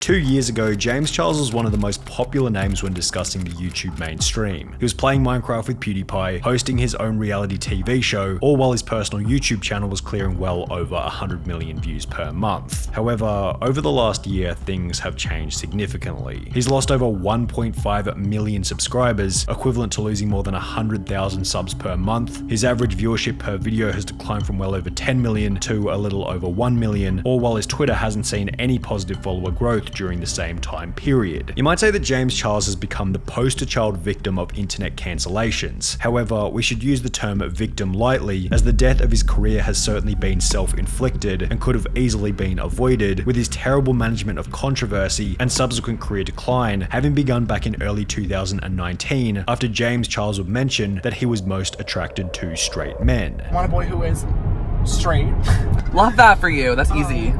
2 years ago, James Charles was one of the most popular names when discussing the YouTube mainstream. He was playing Minecraft with PewDiePie, hosting his own reality TV show, all while his personal YouTube channel was clearing well over 100 million views per month. However, over the last year, things have changed significantly. He's lost over 1.5 million subscribers, equivalent to losing more than 100,000 subs per month. His average viewership per video has declined from well over 10 million to a little over 1 million, all while his Twitter hasn't seen any positive follower growth during the same time period. You might say that James Charles has become the poster child victim of internet cancellations. However, we should use the term victim lightly, as the death of his career has certainly been self-inflicted and could have easily been avoided, with his terrible management of controversy and subsequent career decline having begun back in early 2019 after James Charles would mention that he was most attracted to straight men. I want a boy who is straight. Love that for you. That's easy.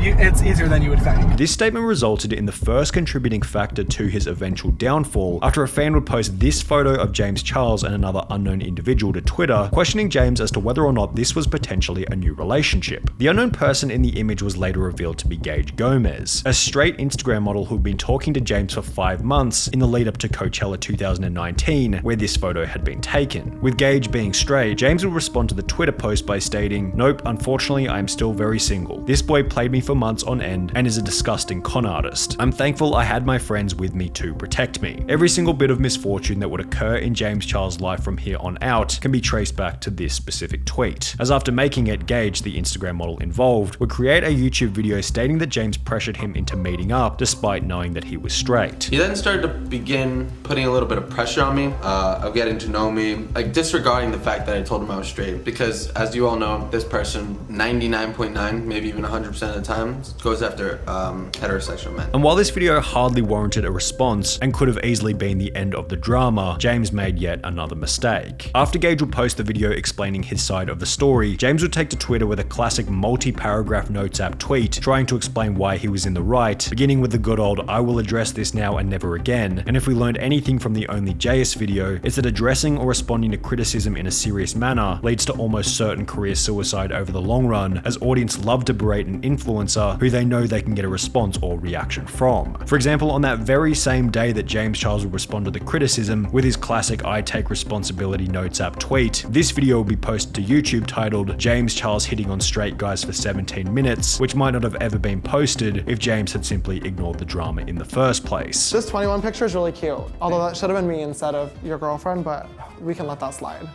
It's easier than you would think. This statement resulted in the first contributing factor to his eventual downfall after a fan would post this photo of James Charles and another unknown individual to Twitter, questioning James as to whether or not this was potentially a new relationship. The unknown person in the image was later revealed to be Gage Gomez, a straight Instagram model who'd been talking to James for 5 months in the lead up to Coachella 2019, where this photo had been taken. With Gage being straight, James would respond to the Twitter post by stating, "Nope, unfortunately I am still very single. This boy played me for months on end and is a disgusting con artist. I'm thankful I had my friends with me to protect me." Every single bit of misfortune that would occur in James Charles' life from here on out can be traced back to this specific tweet, as after making it, Gage, the Instagram model involved, would create a YouTube video stating that James pressured him into meeting up despite knowing that he was straight. He then started to begin putting a little bit of pressure on me, of getting to know me, like disregarding the fact that I told him I was straight, because as you all know, this person 99.9, maybe even 100% of the time goes after heterosexual men. And while this video hardly warranted a response and could have easily been the end of the drama, James made yet another mistake. After Gage would post the video explaining his side of the story, James would take to Twitter with a classic multi-paragraph notes app tweet trying to explain why he was in the right, beginning with the good old "I will address this now and never again." And if we learned anything from the Only JS video, it's that addressing or responding to criticism in a serious manner leads to almost certain career suicide over the long run, as audience love to berate an influencer who they know they can get a response or reaction from. For example, on that very same day that James Charles would respond to the criticism with his classic "I take responsibility" notes app tweet, this video will be posted to YouTube titled "James Charles hitting on straight guys for 17 minutes, which might not have ever been posted if James had simply ignored the drama in the first place. This 21 picture is really cute, although that should have been me instead of your girlfriend, but we can let that slide.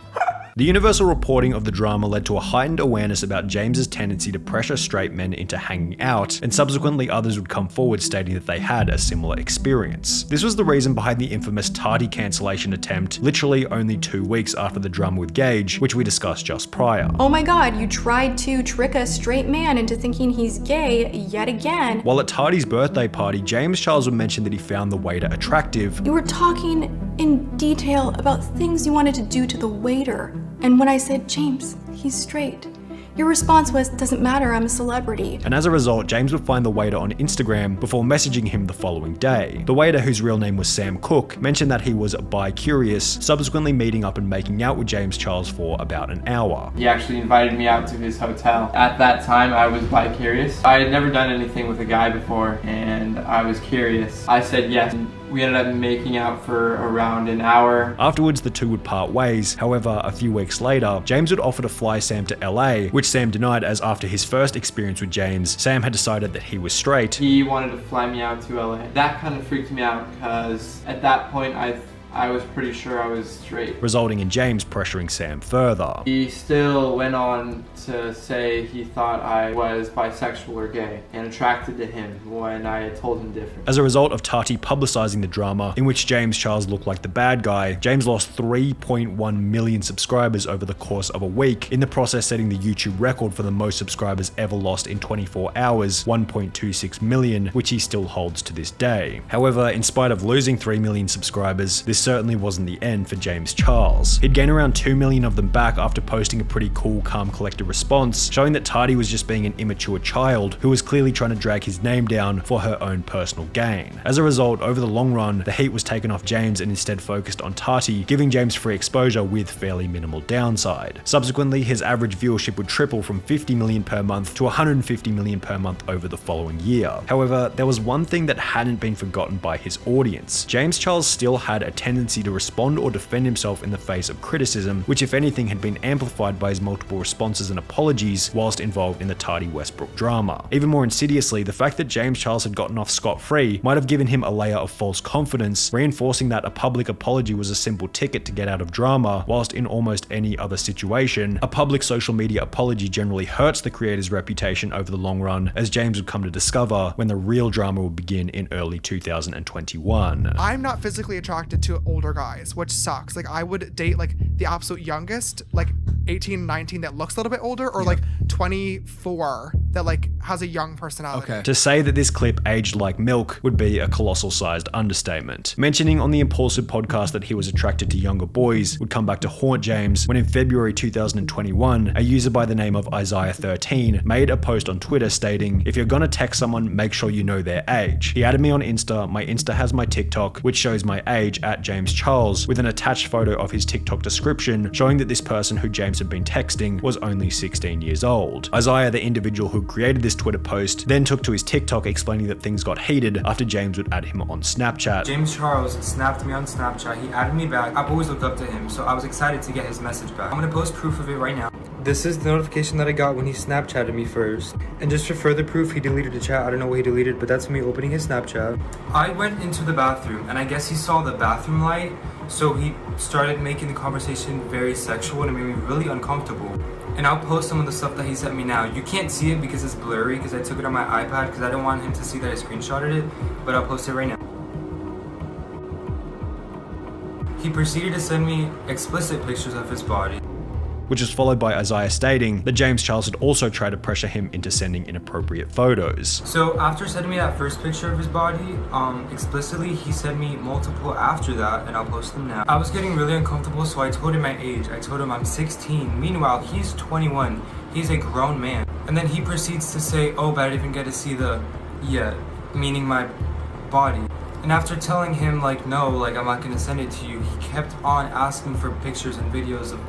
The universal reporting of the drama led to a heightened awareness about James's tendency to pressure straight men into hanging out, and subsequently others would come forward stating that they had a similar experience. This was the reason behind the infamous tardy cancellation attempt, literally only 2 weeks after the drama with Gage, which we discussed just prior. Oh my god, you tried to trick a straight man into thinking he's gay yet again. While at Tardy's birthday party, James Charles would mention that he found the waiter attractive. You were talking in detail about things you wanted to do to the waiter. And when I said, "James, he's straight," your response was, "Doesn't matter, I'm a celebrity." And as a result, James would find the waiter on Instagram before messaging him the following day. The waiter, whose real name was Sam Cook, mentioned that he was bi-curious, subsequently meeting up and making out with James Charles for about an hour. He actually invited me out to his hotel. At that time, I was bi-curious. I had never done anything with a guy before, and I was curious. I said yes. We ended up making out for around an hour. Afterwards, the two would part ways. However, a few weeks later, James would offer to fly Sam to LA, which Sam denied, as after his first experience with James, Sam had decided that he was straight. He wanted to fly me out to LA. That kind of freaked me out because at that point I was pretty sure I was straight. Resulting in James pressuring Sam further. He still went on to say he thought I was bisexual or gay and attracted to him when I had told him different. As a result of Tati publicizing the drama, in which James Charles looked like the bad guy, James lost 3.1 million subscribers over the course of a week, in the process setting the YouTube record for the most subscribers ever lost in 24 hours, 1.26 million, which he still holds to this day. However, in spite of losing 3 million subscribers, this certainly wasn't the end for James Charles. He'd gain around 2 million of them back after posting a pretty cool, calm, collected response, showing that Tati was just being an immature child who was clearly trying to drag his name down for her own personal gain. As a result, over the long run, the heat was taken off James and instead focused on Tati, giving James free exposure with fairly minimal downside. Subsequently, his average viewership would triple from 50 million per month to 150 million per month over the following year. However, there was one thing that hadn't been forgotten by his audience. James Charles still had a tendency to respond or defend himself in the face of criticism, which if anything had been amplified by his multiple responses and apologies whilst involved in the Tati Westbrook drama. Even more insidiously, the fact that James Charles had gotten off scot-free might have given him a layer of false confidence, reinforcing that a public apology was a simple ticket to get out of drama, whilst in almost any other situation, a public social media apology generally hurts the creator's reputation over the long run, as James would come to discover when the real drama would begin in early 2021. I'm not physically attracted to older guys, which sucks. Like, I would date like the absolute youngest, like 18, 19 that looks a little bit older, or like 24 that like has a young personality. To say that this clip aged like milk would be a colossal sized understatement. Mentioning on the Impulsive podcast that he was attracted to younger boys would come back to haunt James when in February 2021, a user by the name of Isaiah13 made a post on Twitter stating, "If you're gonna text someone, make sure you know their age." He added me on Insta, my Insta has my TikTok, which shows my age at James Charles, with an attached photo of his TikTok description showing that this person who James had been texting was only 16 years old. Isaiah, the individual who created this Twitter post, then took to his TikTok explaining that things got heated after James would add him on Snapchat. James Charles snapped me on Snapchat. He added me back. I've always looked up to him, so I was excited to get his message back. I'm gonna post proof of it right now. This is the notification that I got when he Snapchatted me first. And just for further proof, he deleted the chat. I don't know what he deleted, but that's me opening his Snapchat. I went into the bathroom, and I guess he saw the bathroom light, so he started making the conversation very sexual, and it made me really uncomfortable. And I'll post some of the stuff that he sent me now. You can't see it because it's blurry, because I took it on my iPad, because I don't want him to see that I screenshotted it, but I'll post it right now. He proceeded to send me explicit pictures of his body. Which was followed by Isaiah stating that James Charles had also tried to pressure him into sending inappropriate photos. So after sending me that first picture of his body, explicitly, he sent me multiple after that, and I'll post them now. I was getting really uncomfortable, so I told him my age. I told him I'm 16. Meanwhile, he's 21. He's a grown man. And then he proceeds to say, oh, but I didn't even get to see the yet, meaning my body. And after telling him, like, no, like, I'm not gonna send it to you, he kept on asking for pictures and videos of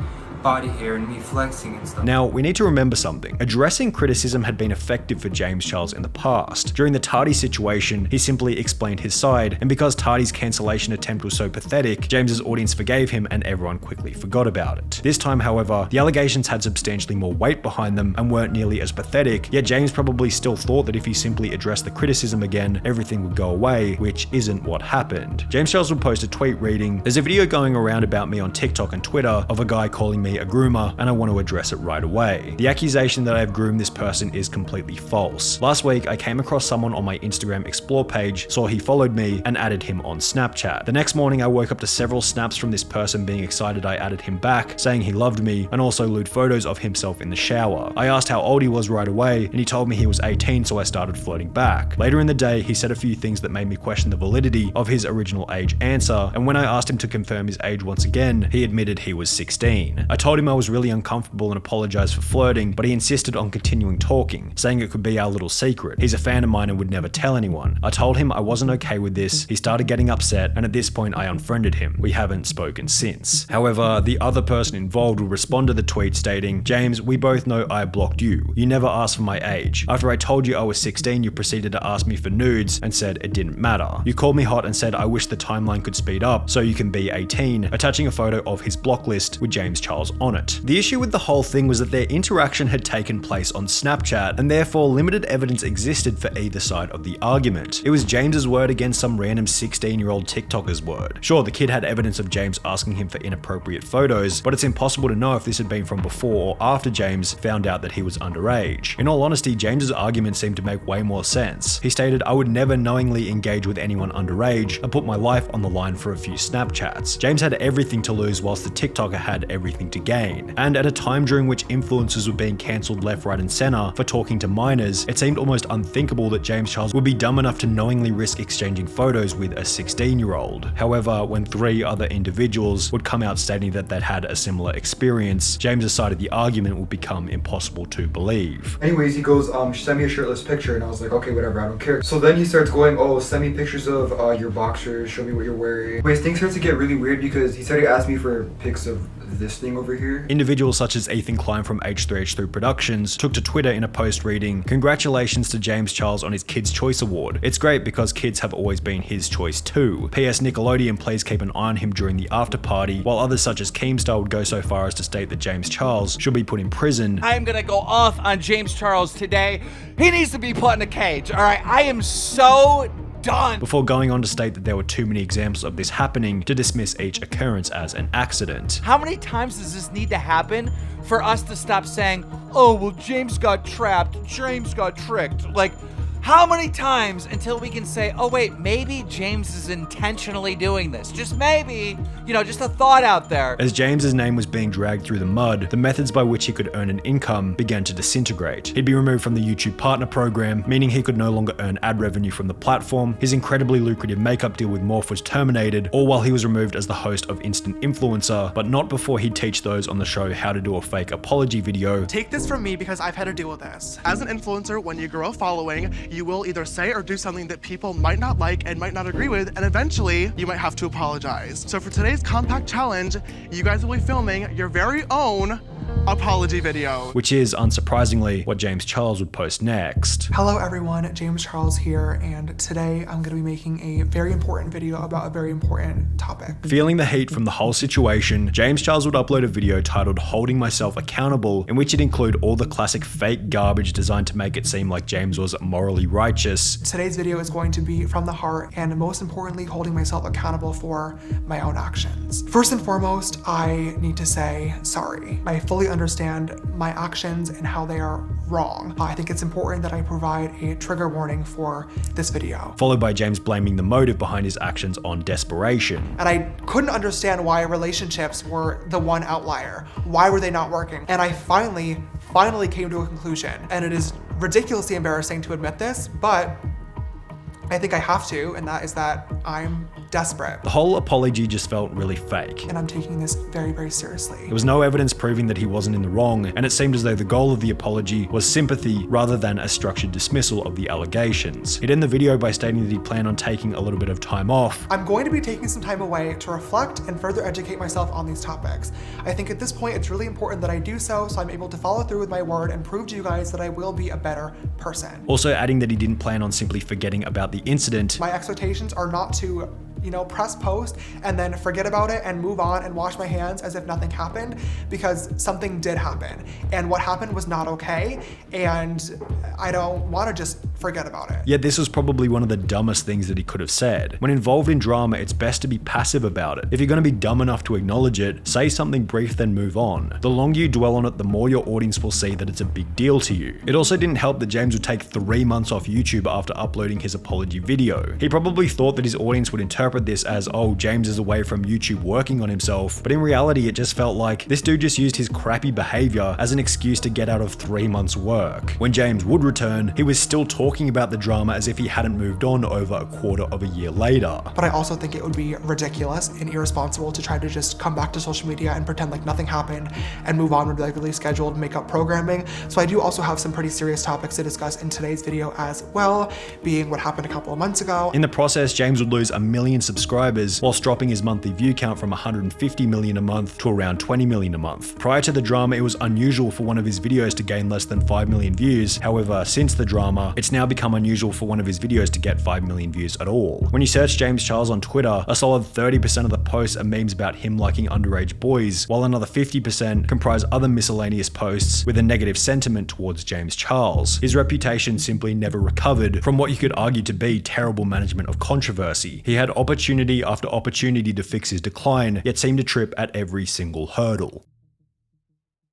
body hair and me flexing and stuff. Now, we need to remember something. Addressing criticism had been effective for James Charles in the past. During the Tati situation, he simply explained his side, and because Tati's cancellation attempt was so pathetic, James's audience forgave him and everyone quickly forgot about it. This time, however, the allegations had substantially more weight behind them and weren't nearly as pathetic, yet James probably still thought that if he simply addressed the criticism again, everything would go away, which isn't what happened. James Charles would post a tweet reading, "There's a video going around about me on TikTok and Twitter of a guy calling me a groomer, and I want to address it right away. The accusation that I have groomed this person is completely false. Last week, I came across someone on my Instagram Explore page, saw he followed me, and added him on Snapchat. The next morning, I woke up to several snaps from this person being excited I added him back, saying he loved me, and also lewd photos of himself in the shower. I asked how old he was right away, and he told me he was 18, so I started flirting back. Later in the day, he said a few things that made me question the validity of his original age answer, and when I asked him to confirm his age once again, he admitted he was 16. I told him I was really uncomfortable and apologized for flirting, but he insisted on continuing talking, saying it could be our little secret. He's a fan of mine and would never tell anyone. I told him I wasn't okay with this, he started getting upset, and at this point I unfriended him. We haven't spoken since. However, the other person involved would respond to the tweet stating, "James, we both know I blocked you. You never asked for my age. After I told you I was 16, you proceeded to ask me for nudes and said it didn't matter. You called me hot and said I wish the timeline could speed up so you can be 18, attaching a photo of his block list with James Charles on it. The issue with the whole thing was that their interaction had taken place on Snapchat, and therefore limited evidence existed for either side of the argument. It was James's word against some random 16-year-old TikToker's word. Sure, the kid had evidence of James asking him for inappropriate photos, but it's impossible to know if this had been from before or after James found out that he was underage. In all honesty, James's argument seemed to make way more sense. He stated, "I would never knowingly engage with anyone underage and put my life on the line for a few Snapchats." James had everything to lose whilst the TikToker had everything to to gain. And at a time during which influencers were being cancelled left, right, and center for talking to minors, it seemed almost unthinkable that James Charles would be dumb enough to knowingly risk exchanging photos with a 16-year-old. However, when 3 other individuals would come out stating that they'd had a similar experience, James's side of the argument would become impossible to believe. Anyways, he goes, send me a shirtless picture, and I was like, okay, whatever, I don't care. So then he starts going, oh, send me pictures of your boxers, show me what you're wearing. Wait, things start to get really weird because he started asking me for pics of this thing over here. Individuals such as Ethan Klein from H3H3 Productions took to Twitter in a post reading, "Congratulations to James Charles on his Kids' Choice Award. It's great because kids have always been his choice too. P.S. Nickelodeon please keep an eye on him during the after party," while others such as Keemstar would go so far as to state that James Charles should be put in prison. I am gonna go off on James Charles today. He needs to be put in a cage, alright? I am so done. Before going on to state that there were too many examples of this happening to dismiss each occurrence as an accident. How many times does this need to happen for us to stop saying, oh, well, James got trapped, James got tricked? Like, how many times until we can say, oh wait, maybe James is intentionally doing this? Just maybe, just a thought out there. As James's name was being dragged through the mud, the methods by which he could earn an income began to disintegrate. He'd be removed from the YouTube Partner Program, meaning he could no longer earn ad revenue from the platform. His incredibly lucrative makeup deal with Morph was terminated, all while he was removed as the host of Instant Influencer, but not before he'd teach those on the show how to do a fake apology video. Take this from me because I've had to deal with this. As an influencer, when you grow a following, you will either say or do something that people might not like and might not agree with, and eventually you might have to apologize. So for today's compact challenge, you guys will be filming your very own apology video. Which is, unsurprisingly, what James Charles would post next. Hello everyone, James Charles here, and today I'm going to be making a very important video about a very important topic. Feeling the heat from the whole situation, James Charles would upload a video titled Holding Myself Accountable, in which it'd include all the classic fake garbage designed to make it seem like James was morally righteous. Today's video is going to be from the heart and most importantly, holding myself accountable for my own actions. First and foremost, I need to say sorry. I fully understand my actions and how they are wrong. I think it's important that I provide a trigger warning for this video. Followed by James blaming the motive behind his actions on desperation. And I couldn't understand why relationships were the one outlier. Why were they not working? And I finally came to a conclusion. And it is ridiculously embarrassing to admit this, but I think I have to, and that is that I'm desperate. The whole apology just felt really fake. And I'm taking this very, very seriously. There was no evidence proving that he wasn't in the wrong, and it seemed as though the goal of the apology was sympathy rather than a structured dismissal of the allegations. He'd end the video by stating that he planned on taking a little bit of time off. I'm going to be taking some time away to reflect and further educate myself on these topics. I think at this point it's really important that I do so I'm able to follow through with my word and prove to you guys that I will be a better person. Also adding that he didn't plan on simply forgetting about the incident. My expectations are not to press post and then forget about it and move on and wash my hands as if nothing happened, because something did happen and what happened was not okay, and I don't want to just forget about it. Yet this was probably one of the dumbest things that he could have said. When involved in drama, it's best to be passive about it. If you're going to be dumb enough to acknowledge it, say something brief then move on. The longer you dwell on it, the more your audience will see that it's a big deal to you. It also didn't help that James would take 3 months off YouTube after uploading his apology video. He probably thought that his audience would interpret this as, oh, James is away from YouTube working on himself, but in reality it just felt like this dude just used his crappy behavior as an excuse to get out of 3 months work. When James would return, he was still talking about the drama as if he hadn't moved on over a quarter of a year later. But I also think it would be ridiculous and irresponsible to try to just come back to social media and pretend like nothing happened and move on with regularly scheduled makeup programming. So I do also have some pretty serious topics to discuss in today's video as well, being what happened a couple of months ago. In the process, James would lose 1 million subscribers whilst dropping his monthly view count from 150 million a month to around 20 million a month. Prior to the drama, it was unusual for one of his videos to gain less than 5 million views. However, since the drama, it's now become unusual for one of his videos to get 5 million views at all. When you search James Charles on Twitter, a solid 30% of the posts are memes about him liking underage boys, while another 50% comprise other miscellaneous posts with a negative sentiment towards James Charles. His reputation simply never recovered from what you could argue to be terrible management of controversy. He had opportunity after opportunity to fix his decline, yet seemed to trip at every single hurdle.